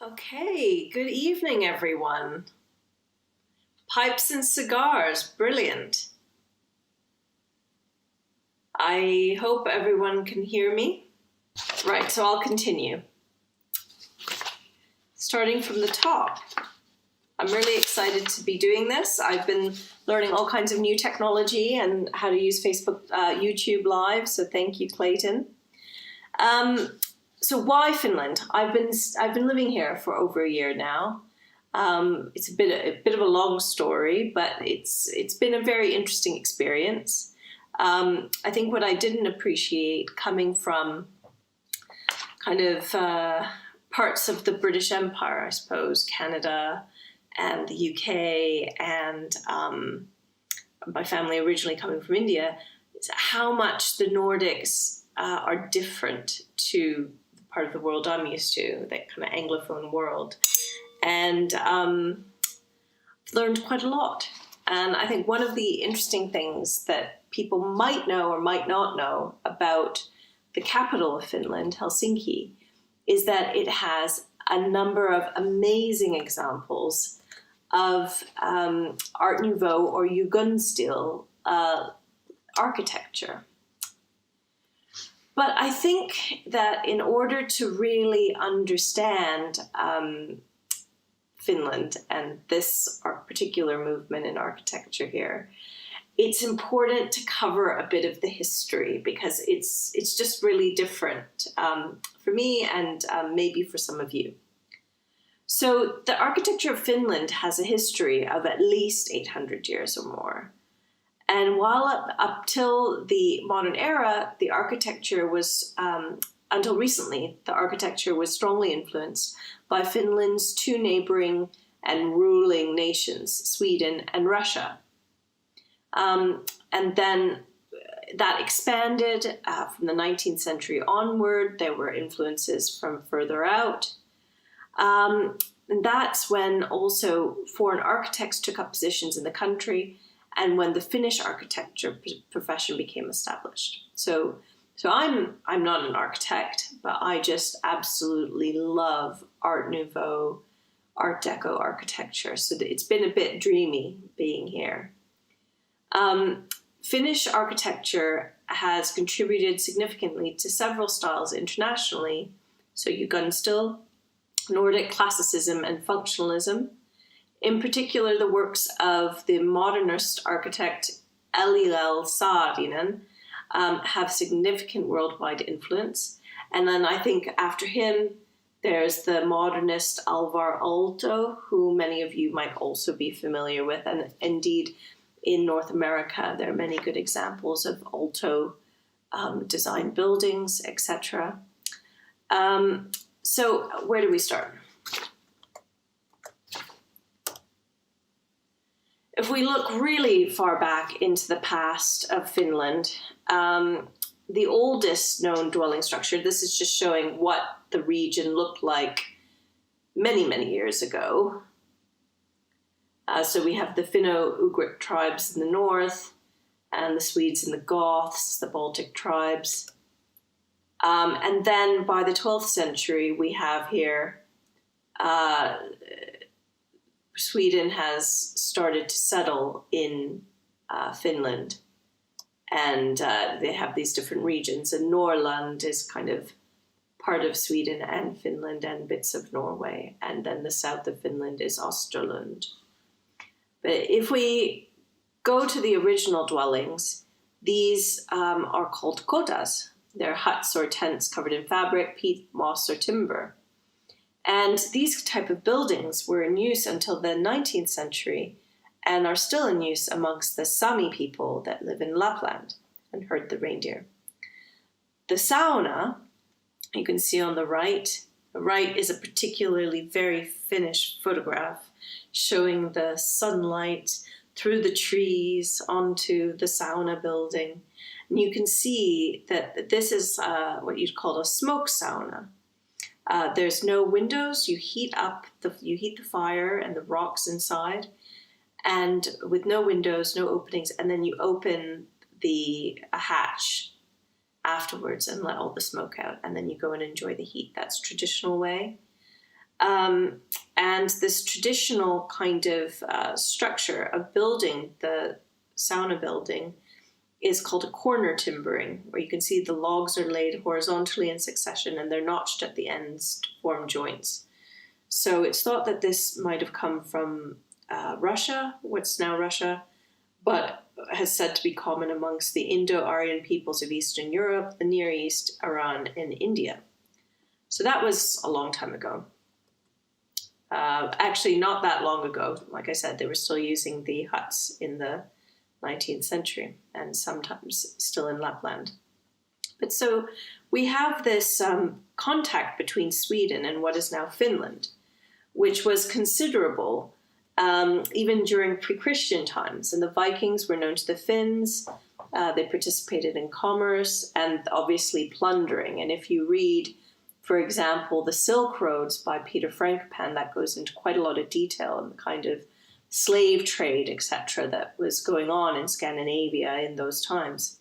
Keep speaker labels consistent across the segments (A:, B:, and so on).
A: Okay, good evening, everyone. Pipes and cigars, brilliant. I hope everyone can hear me. Right, so I'll continue. Starting from the top. I'm really excited to be doing this. I've been learning all kinds of new technology and how to use YouTube Live, so thank you, Clayton. So why Finland? I've been living here for over a year now. It's a bit of a long story, but it's been a very interesting experience. I think what I didn't appreciate coming from kind of parts of the British Empire, I suppose, Canada and the UK, and my family originally coming from India, is how much the Nordics are different to the part of the world I'm used to, that kind of Anglophone world. And learned quite a lot. And I think one of the interesting things that people might know or might not know about the capital of Finland, Helsinki, is that it has a number of amazing examples of Art Nouveau or Jugendstil architecture. But I think that in order to really understand Finland and this particular movement in architecture here, it's important to cover a bit of the history, because it's just really different for me and maybe for some of you. So the architecture of Finland has a history of at least 800 years or more. And while up till the modern era, the architecture was, until recently, the architecture was strongly influenced by Finland's two neighboring and ruling nations, Sweden and Russia. And then that expanded from the 19th century onward. There were influences from further out. And that's when also foreign architects took up positions in the country, and when the Finnish architecture profession became established. So I'm not an architect, but I just absolutely love Art Nouveau, Art Deco architecture. So it's been a bit dreamy being here. Finnish architecture has contributed significantly to several styles internationally. So Jugendstil, Nordic classicism, and functionalism. In particular, the works of the modernist architect L. Saarinen have significant worldwide influence. And then I think after him, there's the modernist Alvar Aalto, who many of you might also be familiar with. And indeed, in North America, there are many good examples of Aalto designed buildings, etc. So where do we start? If we look really far back into the past of Finland, the oldest known dwelling structure, this is just showing what the region looked like many, many years ago. So we have the Finno-Ugric tribes in the north, and the Swedes and the Goths, the Baltic tribes. And then by the 12th century, we have here Sweden has started to settle in Finland, and they have these different regions, and Norrland is kind of part of Sweden and Finland and bits of Norway, and then the south of Finland is Österlund. But if we go to the original dwellings, these are called kotas. They're huts or tents covered in fabric, peat, moss, or timber. And these type of buildings were in use until the 19th century and are still in use amongst the Sami people that live in Lapland and herd the reindeer. The sauna, you can see on the right is a particularly very Finnish photograph showing the sunlight through the trees onto the sauna building. And you can see that this is what you'd call a smoke sauna. There's no windows. You heat the fire and the rocks inside, and with no windows, no openings, and then you open a hatch afterwards and let all the smoke out, and then you go and enjoy the heat. That's traditional way. And this traditional kind of structure of building, the sauna building, is called a corner timbering, where you can see the logs are laid horizontally in succession and they're notched at the ends to form joints. So it's thought that this might have come from Russia, what's now Russia, but has said to be common amongst the Indo-Aryan peoples of Eastern Europe, the Near East, Iran, and India. So that was a long time ago. Actually, not that long ago. Like I said, they were still using the huts in the 19th century and sometimes still in Lapland. But so we have this contact between Sweden and what is now Finland, which was considerable even during pre-Christian times. And the Vikings were known to the Finns. They participated in commerce and obviously plundering. And if you read, for example, The Silk Roads by Peter Frankopan, that goes into quite a lot of detail on the kind of slave trade, etc., that was going on in Scandinavia in those times.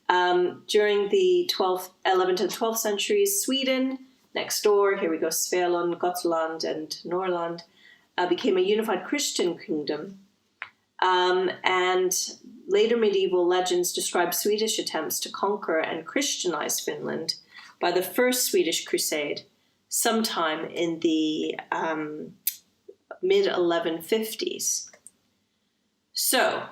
A: During the 11th and 12th centuries, Sweden, next door, here we go, Svealand, Gotland, and Norrland, became a unified Christian kingdom. And later medieval legends describe Swedish attempts to conquer and Christianize Finland by the First Swedish Crusade, sometime in the mid-1150s. So,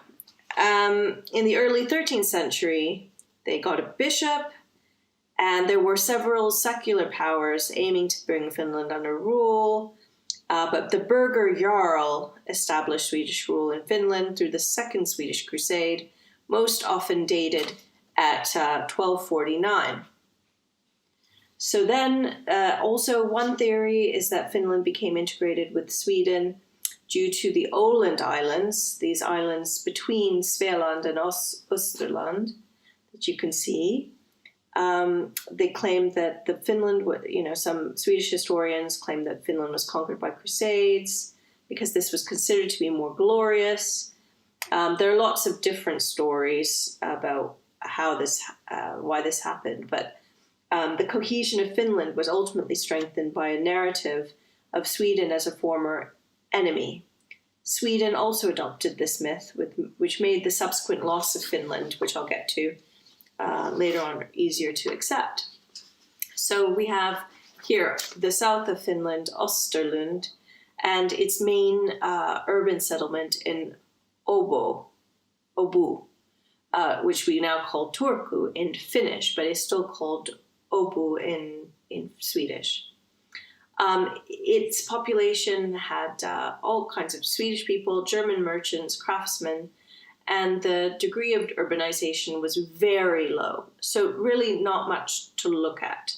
A: in the early 13th century, they got a bishop, and there were several secular powers aiming to bring Finland under rule. But the Burger Jarl established Swedish rule in Finland through the Second Swedish Crusade, most often dated at 1249. So then, also one theory is that Finland became integrated with Sweden due to the Åland Islands, these islands between Svealand and Österland that you can see. They claimed that Finland, some Swedish historians claim that Finland was conquered by crusades because this was considered to be more glorious. There are lots of different stories about why this happened, but the cohesion of Finland was ultimately strengthened by a narrative of Sweden as a former enemy. Sweden also adopted this myth, which made the subsequent loss of Finland, which I'll get to later on, easier to accept. So we have here the south of Finland, Österlund, and its main urban settlement in Åbo, which we now call Turku in Finnish, but is still called Åbo in Swedish. Its population had all kinds of Swedish people, German merchants, craftsmen, and the degree of urbanization was very low. So really not much to look at.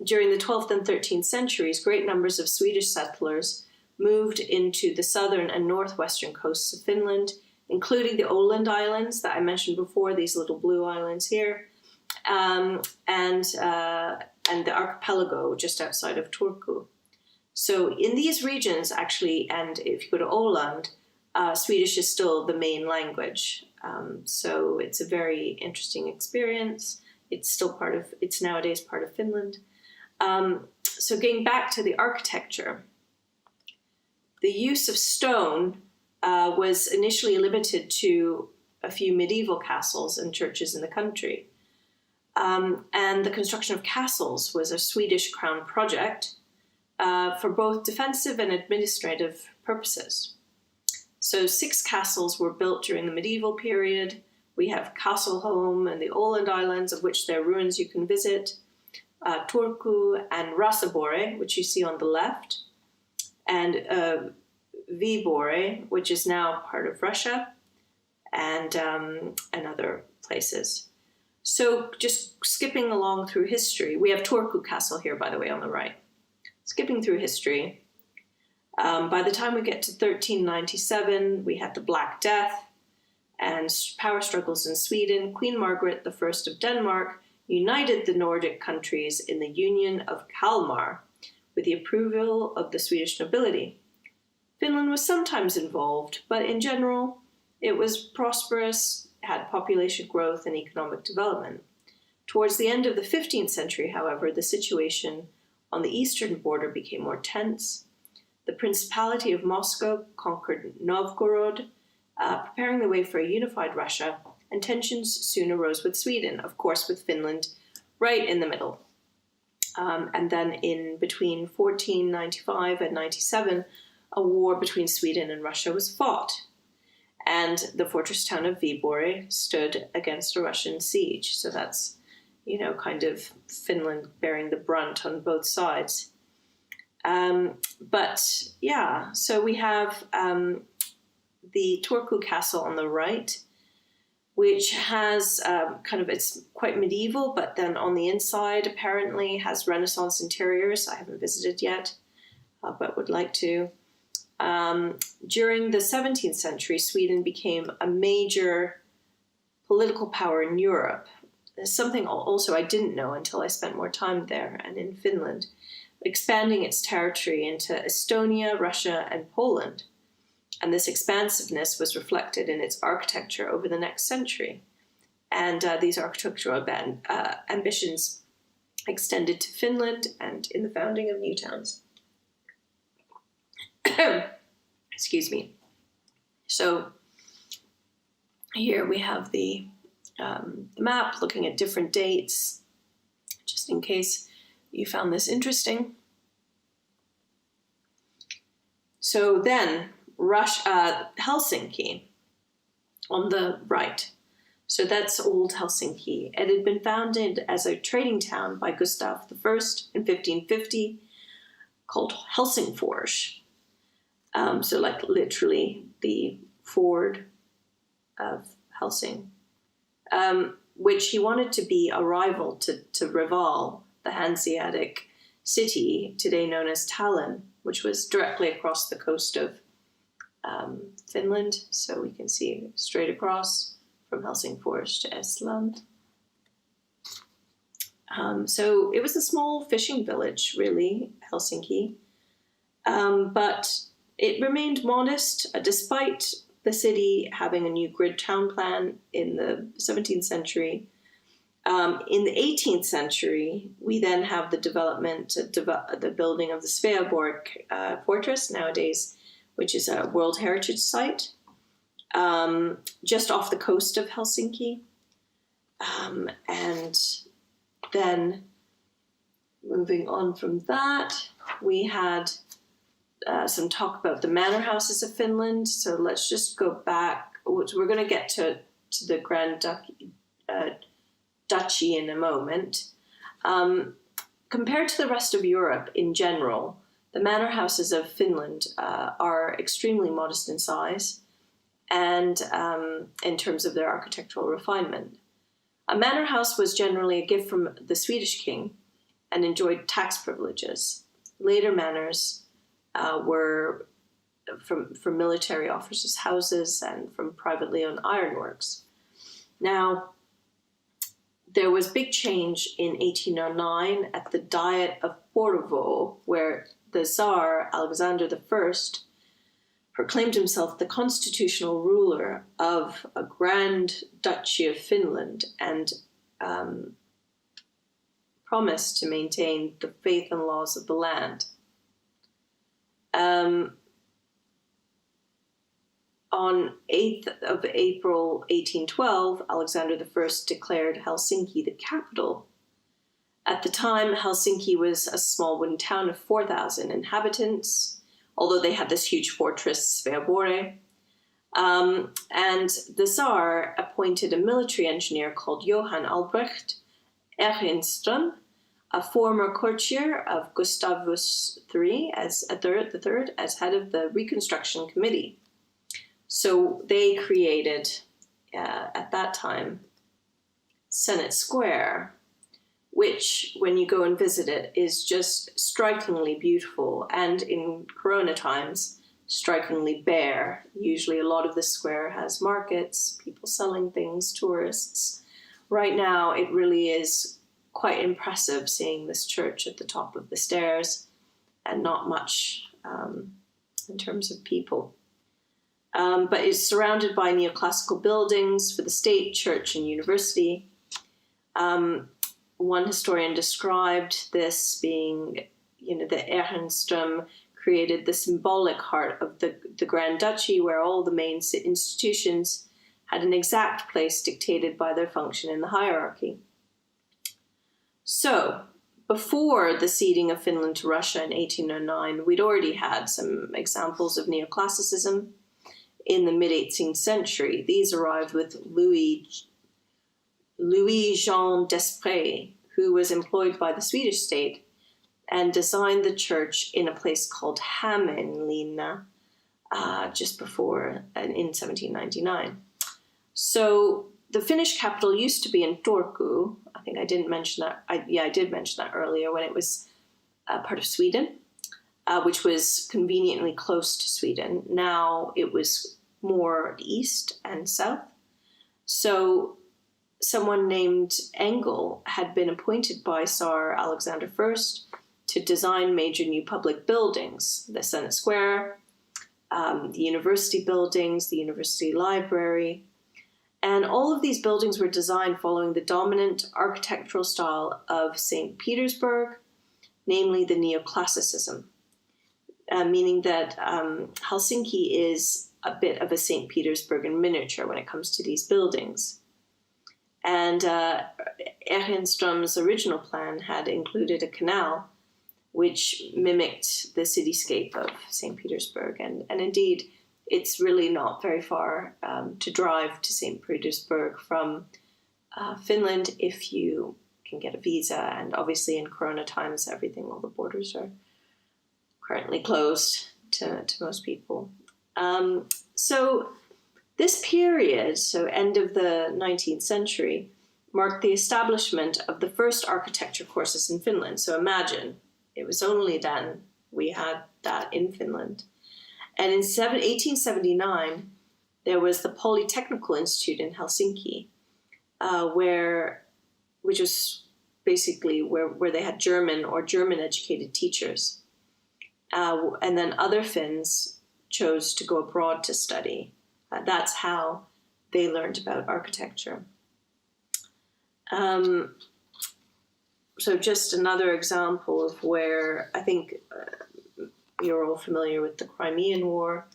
A: During the 12th and 13th centuries, great numbers of Swedish settlers moved into the southern and northwestern coasts of Finland, including the Åland Islands that I mentioned before, these little blue islands here, and the archipelago just outside of Turku. So in these regions, actually, and if you go to Åland, Swedish is still the main language. So it's a very interesting experience. It's nowadays part of Finland. So getting back to the architecture, the use of stone was initially limited to a few medieval castles and churches in the country. And the construction of castles was a Swedish crown project for both defensive and administrative purposes. So 6 castles were built during the medieval period. We have Castleholm and the Åland Islands, of which there are ruins you can visit, Turku and Raseborg, which you see on the left, and Viborg, which is now part of Russia, and other places. So just skipping along through history, we have Turku Castle here, by the way, on the right. Skipping through history, by the time we get to 1397, we had the Black Death and power struggles in Sweden. Queen Margaret I of Denmark united the Nordic countries in the Union of Kalmar with the approval of the Swedish nobility. Finland was sometimes involved, but in general, it was prosperous, had population growth and economic development. Towards the end of the 15th century, however, the situation on the eastern border became more tense. The Principality of Moscow conquered Novgorod, preparing the way for a unified Russia, and tensions soon arose with Sweden, of course with Finland right in the middle. And then in between 1495 and 97, a war between Sweden and Russia was fought, and the fortress town of Viborg stood against a Russian siege. So that's, kind of Finland bearing the brunt on both sides. So we have the Turku Castle on the right, which has it's quite medieval, but then on the inside apparently has Renaissance interiors. I haven't visited yet, but would like to. During the 17th century, Sweden became a major political power in Europe. Something also I didn't know until I spent more time there and in Finland, expanding its territory into Estonia, Russia, and Poland. And this expansiveness was reflected in its architecture over the next century. And these architectural ambitions extended to Finland and in the founding of new towns. Excuse me. So here we have the map looking at different dates, just in case you found this interesting. So then, Helsinki on the right. So that's old Helsinki. It had been founded as a trading town by Gustav I in 1550, called Helsingfors. So like literally the ford of Helsing, which he wanted to be a rival to Reval, the Hanseatic city, today known as Tallinn, which was directly across the coast of Finland. So we can see straight across from Helsingfors to Estland. So it was a small fishing village, really, Helsinki. But it remained modest, despite the city having a new grid town plan in the 17th century. In the 18th century, we then have the development, the building of the Sveaborg fortress nowadays, which is a World Heritage Site, just off the coast of Helsinki. And then moving on from that, we had some talk about the manor houses of Finland. So let's just go back. We're going to get to the Grand Duchy in a moment. Compared to the rest of Europe in general, the manor houses of Finland are extremely modest in size and in terms of their architectural refinement. A manor house was generally a gift from the Swedish king and enjoyed tax privileges. Later manors were from military officers' houses and from privately owned ironworks. Now, there was big change in 1809 at the Diet of Porvoo, where the Tsar, Alexander I, proclaimed himself the constitutional ruler of a Grand Duchy of Finland and promised to maintain the faith and laws of the land. On 8th of April 1812, Alexander I declared Helsinki the capital. At the time, Helsinki was a small wooden town of 4,000 inhabitants, although they had this huge fortress, Sveaborg. And the Tsar appointed a military engineer called Johann Albrecht Ehrenström, a former courtier of Gustavus III, as head of the Reconstruction Committee. So they created, at that time, Senate Square, which, when you go and visit it, is just strikingly beautiful, and in Corona times, strikingly bare. Usually a lot of the square has markets, people selling things, tourists. Right now, it really is quite impressive seeing this church at the top of the stairs, and not much in terms of people. But it's surrounded by neoclassical buildings for the state, church, and university. One historian described this being the Ehrenström created the symbolic heart of the Grand Duchy, where all the main institutions had an exact place dictated by their function in the hierarchy. So, before the ceding of Finland to Russia in 1809, we'd already had some examples of neoclassicism in the mid-18th century. These arrived with Louis-Jean d'Esprit, who was employed by the Swedish state and designed the church in a place called Hämeenlinna just before, in 1799. So the Finnish capital used to be in Turku. I think I didn't mention that. I did mention that earlier, when it was part of Sweden, which was conveniently close to Sweden. Now it was more east and south. So someone named Engel had been appointed by Tsar Alexander I to design major new public buildings: the Senate Square, the university buildings, the university library. And all of these buildings were designed following the dominant architectural style of St. Petersburg, namely the neoclassicism, meaning that Helsinki is a bit of a St. Petersburg in miniature when it comes to these buildings. And Ehrenström's original plan had included a canal which mimicked the cityscape of St. Petersburg. And indeed, it's really not very far to drive to St. Petersburg from Finland if you can get a visa. And obviously in Corona times, all the borders are currently closed to most people. So this period, so end of the 19th century, marked the establishment of the first architecture courses in Finland. So imagine, it was only then we had that in Finland. And in 1879, there was the Polytechnical Institute in Helsinki, which was basically where they had German or German-educated teachers. And then other Finns chose to go abroad to study. That's how they learned about architecture. So just another example of where I think you're all familiar with the Crimean War.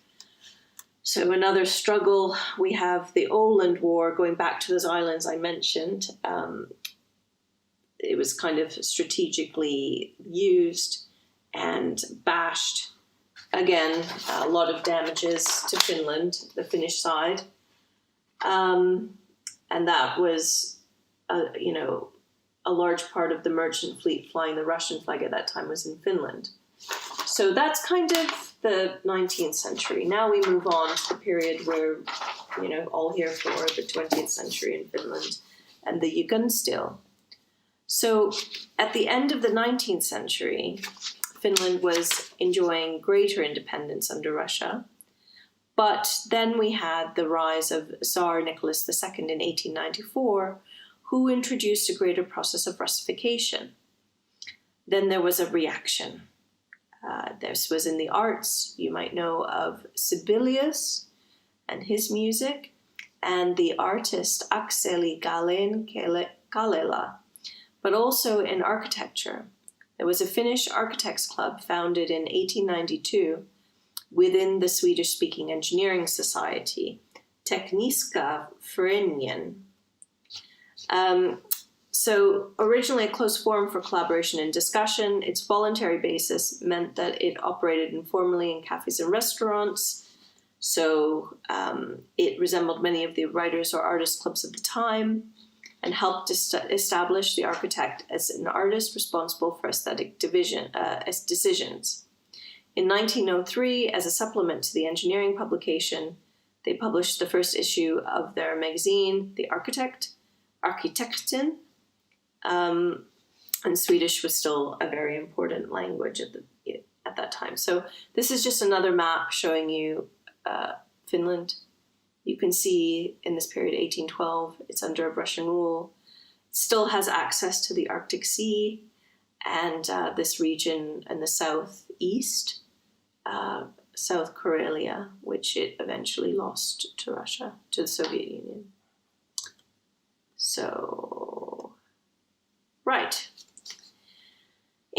A: So another struggle, we have the Åland War, going back to those islands I mentioned. It was kind of strategically used and bashed. Again, a lot of damages to Finland, the Finnish side. And that was, a large part of the merchant fleet flying the Russian flag at that time was in Finland. So that's kind of the 19th century. Now we move on to the period where, all here for the 20th century in Finland and the Jugendstil. So at the end of the 19th century, Finland was enjoying greater independence under Russia. But then we had the rise of Tsar Nicholas II in 1894, who introduced a greater process of Russification. Then there was a reaction. This was in the arts. You might know of Sibelius and his music, and the artist Akseli Gallen-Kallela, but also in architecture. There was a Finnish architects club founded in 1892 within the Swedish-speaking engineering society, Tekniska Föreningen. So originally a closed forum for collaboration and discussion, its voluntary basis meant that it operated informally in cafes and restaurants. So it resembled many of the writers or artist clubs of the time and helped establish the architect as an artist responsible for aesthetic decisions. In 1903, as a supplement to the engineering publication, they published the first issue of their magazine, The Arkitekten, and Swedish was still a very important language at that time. So this is just another map showing you Finland. You can see in this period, 1812, it's under Russian rule. It still has access to the Arctic Sea and this region in the southeast, South Karelia, which it eventually lost to Russia, to the Soviet Union. So, right.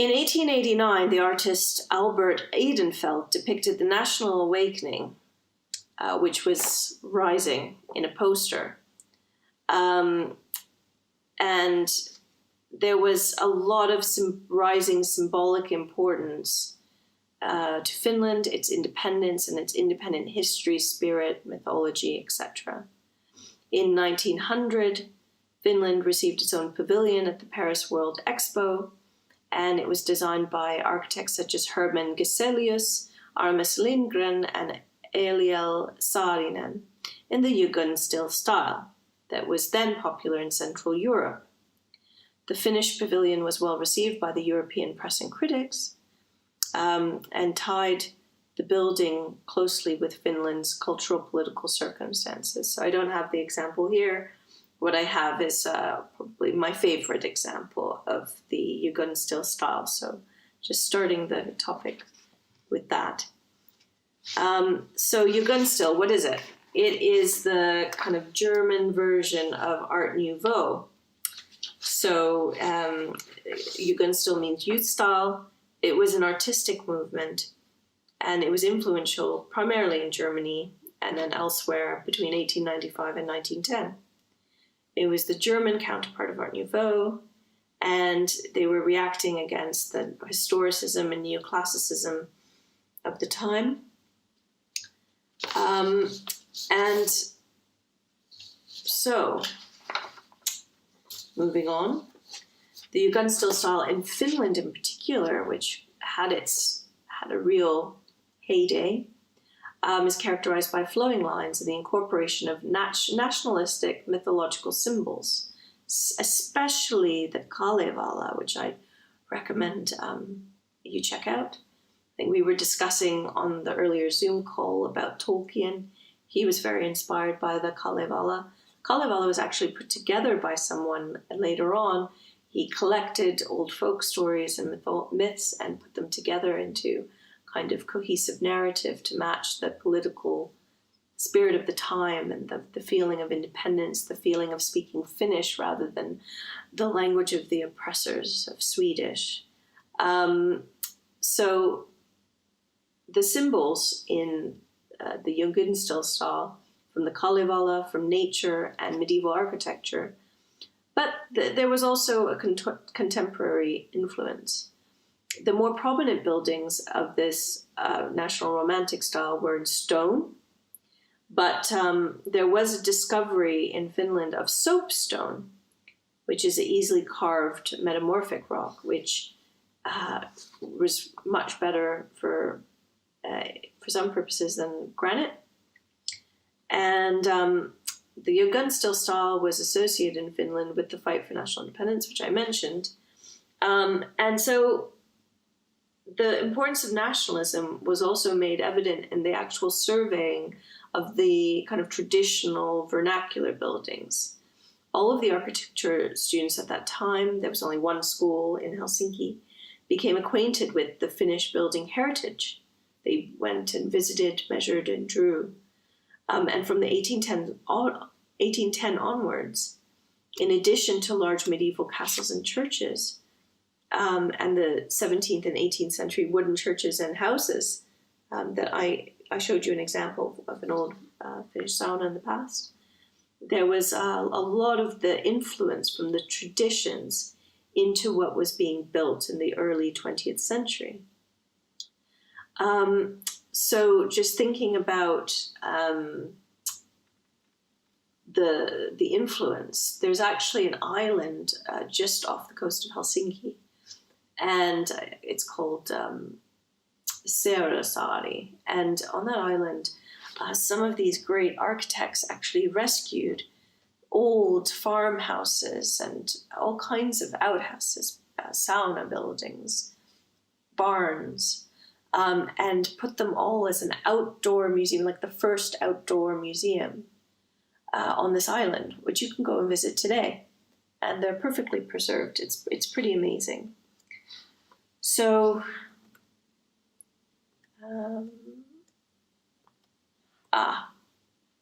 A: In 1889, the artist Albert Edenfeld depicted the national awakening, which was rising, in a poster. And there was a lot of rising symbolic importance to Finland, its independence and its independent history, spirit, mythology, etc. In 1900, Finland received its own pavilion at the Paris World Expo, and it was designed by architects such as Herman Geselius, Armas Lindgren, and Eliel Saarinen in the Jugendstil style that was then popular in Central Europe. The Finnish pavilion was well received by the European press and critics, and tied the building closely with Finland's cultural political circumstances. So I don't have the example here. What I have is probably my favorite example of the Jugendstil style. So just starting the topic with that. So Jugendstil, what is it? It is the kind of German version of Art Nouveau. So Jugendstil means youth style. It was an artistic movement, and it was influential primarily in Germany and then elsewhere between 1895 and 1910. It was the German counterpart of Art Nouveau, and they were reacting against the historicism and neoclassicism of the time. And so, moving on, the Jugendstil style in Finland in particular, which had a real heyday, is characterized by flowing lines and the incorporation of nationalistic mythological symbols, especially the Kalevala, which I recommend you check out. I think we were discussing on the earlier Zoom call about Tolkien. He was very inspired by the Kalevala. Kalevala was actually put together by someone later on. He collected old folk stories and myths and put them together into kind of cohesive narrative to match the political spirit of the time and the feeling of independence, the feeling of speaking Finnish rather than the language of the oppressors of Swedish. So the symbols in the Jugendstil style, from the Kalevala, from nature and medieval architecture, but there was also a contemporary influence. The more prominent buildings of this National Romantic style were in stone, but there was a discovery in Finland of soapstone, which is an easily carved metamorphic rock, which was much better for some purposes than granite. And the Jugendstil style was associated in Finland with the fight for national independence, which I mentioned. And so the importance of nationalism was also made evident in the actual surveying of the kind of traditional vernacular buildings. All of the architecture students at that time, there was only one school in Helsinki, became acquainted with the Finnish building heritage. They went and visited, measured, and drew. And from the 1810 onwards, in addition to large medieval castles and churches, and the 17th and 18th century wooden churches and houses that I showed you an example of an old Finnish sauna in the past, there was a lot of the influence from the traditions into what was being built in the early 20th century. So just thinking about the influence, there's actually an island just off the coast of Helsinki, and it's called Seurasaari. And on that island, some of these great architects actually rescued old farmhouses and all kinds of outhouses, sauna buildings, barns, and put them all as an outdoor museum, like the first outdoor museum on this island, which you can go and visit today. And they're perfectly preserved. It's pretty amazing. So,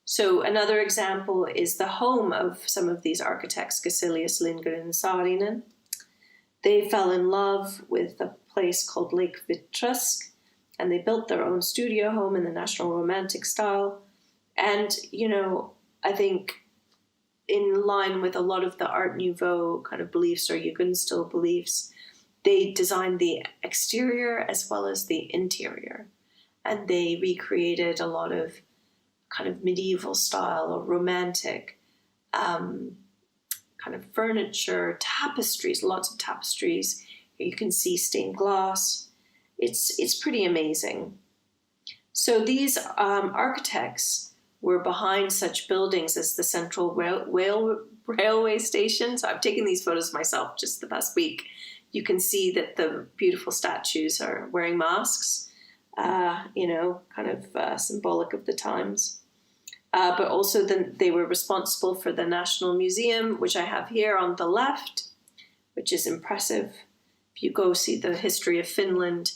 A: so another example is the home of some of these architects, Geselius, Lindgren, and Saarinen. They fell in love with a place called Lake Vitrusk, and they built their own studio home in the National Romantic style. And, I think in line with a lot of the Art Nouveau kind of beliefs or Jugendstil beliefs, they designed the exterior as well as the interior. And they recreated a lot of kind of medieval style or romantic kind of furniture, tapestries, lots of tapestries. Here you can see stained glass. It's pretty amazing. So these architects were behind such buildings as the Central Railway Station. So I've taken these photos myself just the past week. You can see that the beautiful statues are wearing masks, kind of symbolic of the times. But also they were responsible for the National Museum, which I have here on the left, which is impressive. If you go see the history of Finland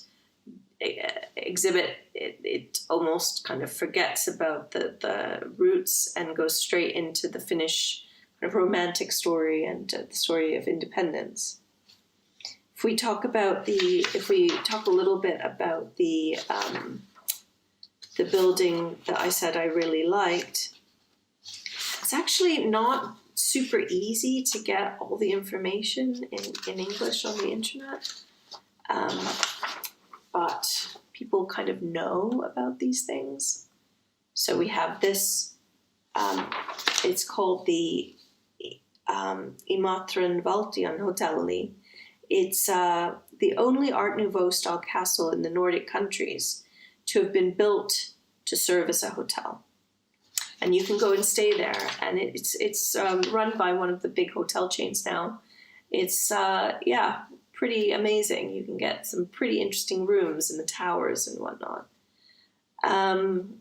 A: exhibit, it almost kind of forgets about the roots and goes straight into the Finnish kind of romantic story and the story of independence. If we talk a little bit about the building that I said I really liked, it's actually not super easy to get all the information in English on the internet. But people kind of know about these things. So we have this, it's called the Imatran Valtion Hotelli. It's the only Art Nouveau style castle in the Nordic countries to have been built to serve as a hotel. And you can go and stay there. And it's run by one of the big hotel chains now. It's, pretty amazing. You can get some pretty interesting rooms in the towers and whatnot. And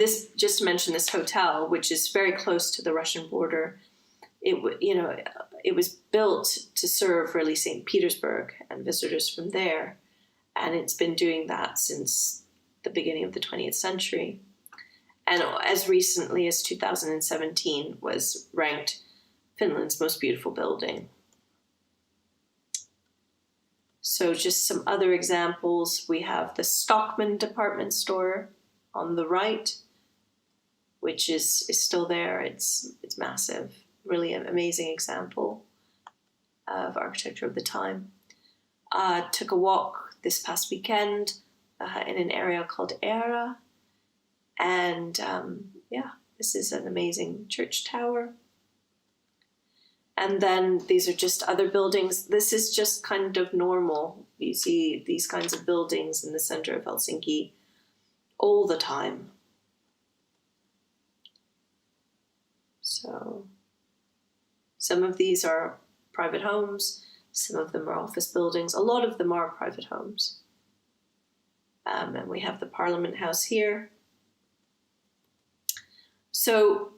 A: this, just to mention this hotel, which is very close to the Russian border, it was built to serve really St. Petersburg and visitors from there. And it's been doing that since the beginning of the 20th century. And as recently as 2017 was ranked Finland's most beautiful building. So just some other examples. We have the Stockmann department store on the right, which is still there. It's massive. Really an amazing example of architecture of the time. Took a walk this past weekend in an area called Era. And this is an amazing church tower. And then these are just other buildings. This is just kind of normal. You see these kinds of buildings in the center of Helsinki all the time. So some of these are private homes. Some of them are office buildings. A lot of them are private homes. And we have the Parliament House here. So,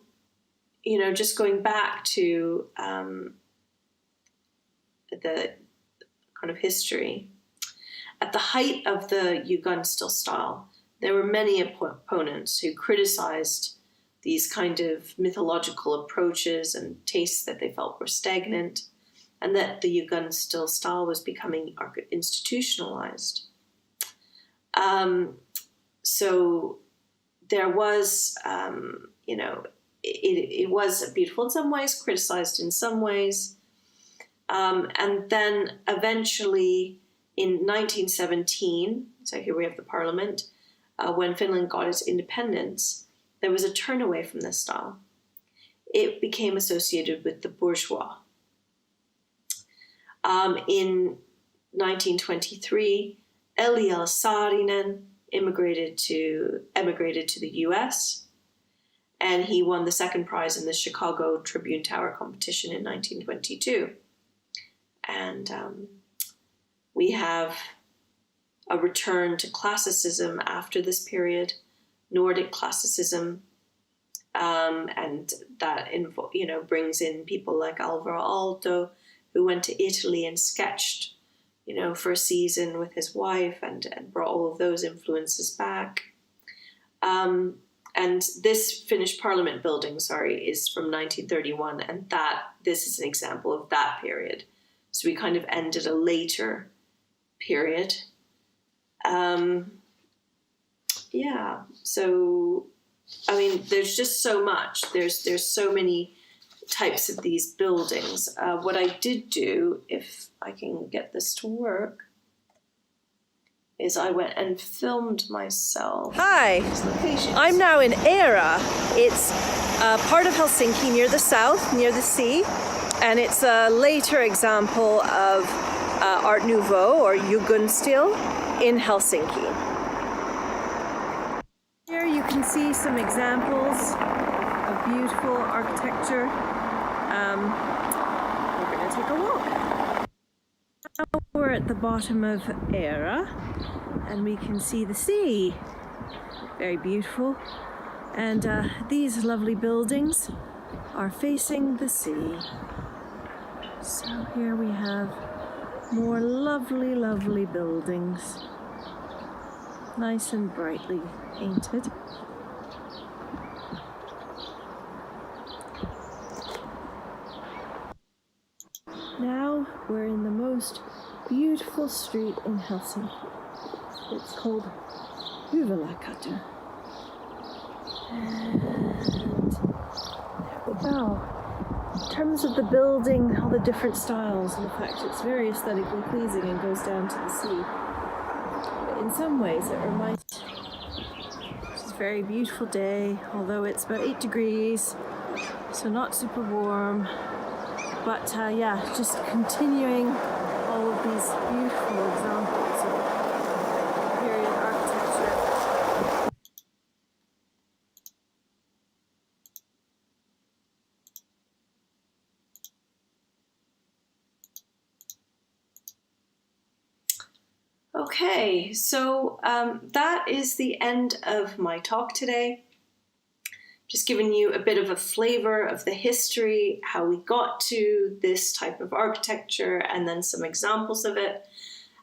A: just going back to the kind of history, at the height of the Jugendstil style, there were many opponents who criticized these kind of mythological approaches and tastes that they felt were stagnant, and that the Jugendstil style was becoming institutionalized. So there was, it was beautiful in some ways, criticized in some ways. And then eventually in 1917, so here we have the parliament, when Finland got its independence, there was a turn away from this style. It became associated with the bourgeois. In 1923, Eliel Saarinen emigrated to the U.S., and he won the second prize in the Chicago Tribune Tower competition in 1922. And we have a return to classicism after this period, Nordic classicism, and that brings in people like Alvaro Aalto, who went to Italy and sketched, for a season with his wife and brought all of those influences back. And this Finnish Parliament building, is from 1931, and this is an example of that period. So we kind of ended a later period. Yeah, so, I mean, there's just so much. There's so many types of these buildings. What I did do, if I can get this to work, is I went and filmed myself.
B: Hi, I'm now in Eera. It's part of Helsinki, near the south, near the sea, and it's a later example of Art Nouveau or Jugendstil in Helsinki. Here you can see some examples of beautiful architecture. We're going to take a walk. Now we're at the bottom of Eera and we can see the sea. Very beautiful. And these lovely buildings are facing the sea. So here we have more lovely, lovely buildings. Nice and brightly painted. Now we're in the most beautiful street in Helsinki. It's called Hyväläkatu. And there we go. In terms of the building, all the different styles, in fact, it's very aesthetically pleasing and goes down to the sea. But in some ways, it reminds me, it's a very beautiful day, although it's about 8 degrees, so not super warm. But yeah, just continuing all of these beautiful examples of period architecture.
A: Okay, so that is the end of my talk today. Just giving you a bit of a flavor of the history, how we got to this type of architecture, and then some examples of it.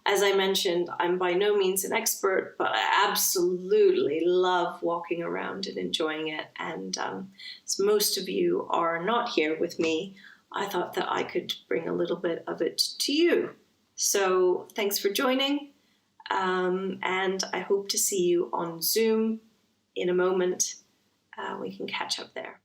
A: As I mentioned, I'm by no means an expert, but I absolutely love walking around and enjoying it. And as most of you are not here with me, I thought that I could bring a little bit of it to you. So thanks for joining, and I hope to see you on Zoom in a moment. We can catch up there.